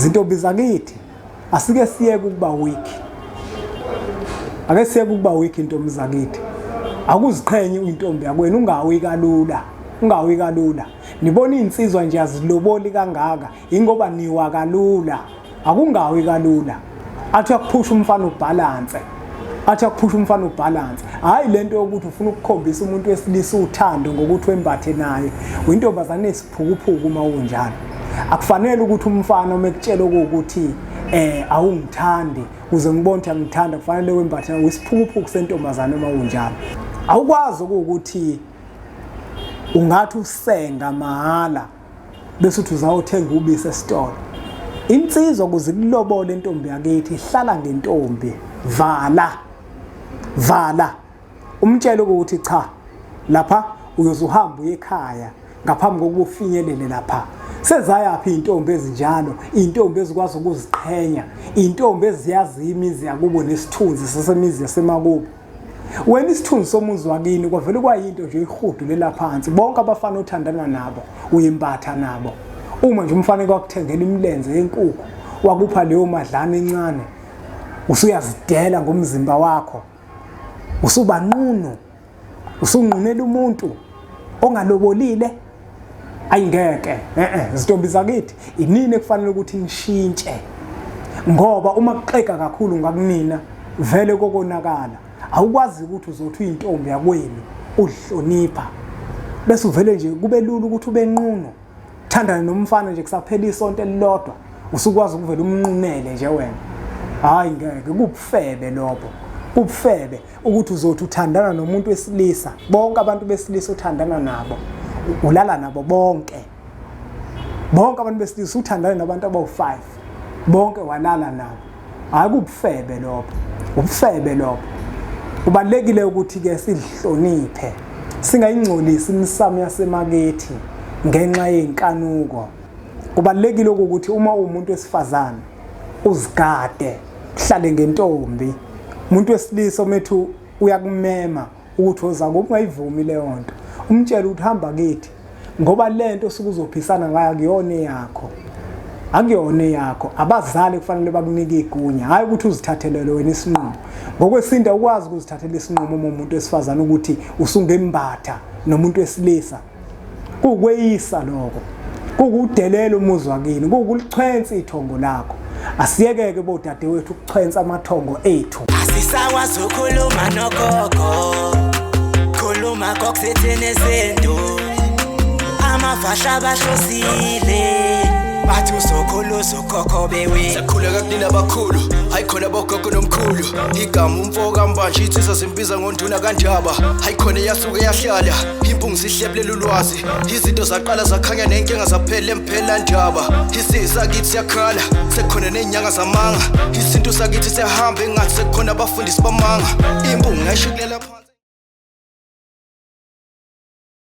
Zintombi zakithi asike siyeke ukuba weak. Ake siyeke ukuba weak intombi zakithi. Akuziqhenye intombi yakwenu ungawi kalula. Ungawi kalula. Nibona insizwa nje aziloboli kangaka ingoba niwa kalula. Akungawi kalula. Athi akuphusha umfana ubalance. Athi akuphusha umfana ubalance. Hayi lento yokuthi ufuna ukukhombisa umuntu wesilisa uthando ngokuthi wembathe naye. Uyintombazane esiphukuphuku uma unjalo. Akufanele ukuthi umfana umekutshela ukuthi awungithandi uze ngibone ukuthi angithanda kufanele wembathe naye isiphukuphuku sentombazane uma unjalo. Awukwazi ukuthi ungathi usenga mahala bese uthi uzawuthenga ubisi esitolo. Insizwa kuze kulobole intombi yakithi ihlala ngentombi. Vala. Umtshela ukuthi cha lapha uyozuhamba ekhaya ngaphambi kokuba ufinyelele lapha. Sezayaphi intombi ezinjalo, intombi ezikwazi ukuziqhenya, intombi eziyazi imizi yakubo nesithunzi sesemizi yasemakubo. Wena isithunzi somuzi wakini kwavele kwayinto nje ihudulela phansi. Bonke abafana othandana nabo uyimbatha nabo. Uma nje umfana kwakuthengela imilenze yenkukhu wakupha leyo madlana encane usuyazidela ngomzimba wakho. Usuba nqunu. Usunqunela umuntu ongalobolile. Ayingeke. Zintombi zakithi inini ekufanele ukuthi nishintshe. Ngoba uma kuxeka kakhulu ngakunina vele kokonakala. Awukwazi ukuthi uzothi uyintombi yakwenu uhlonipha. Bese uvele nje kube lula ukuthi ube nqunu. Thandana nomfana nje kusaphela isonto elilodwa usukwazi ukuvela umnqunele nje wena. Hayi ngeke kubufebe lokho. Kubufebe ukuthi uzothi uthandana nomuntu wesilisa. Bonke abantu besilisa uthandana nabo. Ulala nabo bonke. Bonke abantu besilisa uthandana nabantu abawu5. Bonke walala nabo. Hayi kubufebe lokho. Ubufebe lokho. Kubalekile ukuthi ke sihloniphe. Singayingcolisi imisamo yasemakethi ngenxa yenkanuko. Kubalekile ukuthi uma umuntu wesifazane uzigade, uhlale ngentombi. Umuntu wesilisa omethu uyakumema ukuthi oza ngokungayivumi leyo nto. Umtshela ukuthi hamba kithi ngoba lento sokuzophisana ngayo akuyona yakho. Akuyona yakho. Abazali kufanele bakunike igunya. Hayi ukuthi uzithathelele wena isinqumo. Ngokwesinda ukwazi ukuzithathela isinqumo umuntu wesifazane ukuthi usungembatha nomuntu wesilisa. Kukweyisa lokho. Kukudelela umuzi wakini. Kukulichwenza ithongo lakho. Asiyekeke bodadewethu ukuchwenza amathongo ethu. Asisakwazi ukukhuluma nogogo. Khuluma kokusethene izinto. Amafasha abahlosile. Bathi usokhuluza ukhokho bewe. Sekhuleka kunina abakhulu, hayi khona abogogo nomkhulu. Igama umfoka mbanje itsizwa simbiza ngonduna kanjaba. Hayi khona yasuke yahlala, impungu sihlebelela ulwazi. Izinto zaqala zakhanya nenkinga zaphela emphela njaba. Isizwe kithi siyakhala, sekhona nenyanga zamanga. Izinto sakithi siyahamba engathi sekhona abafundisi bamanga. Impungu ngayishikelela phansi.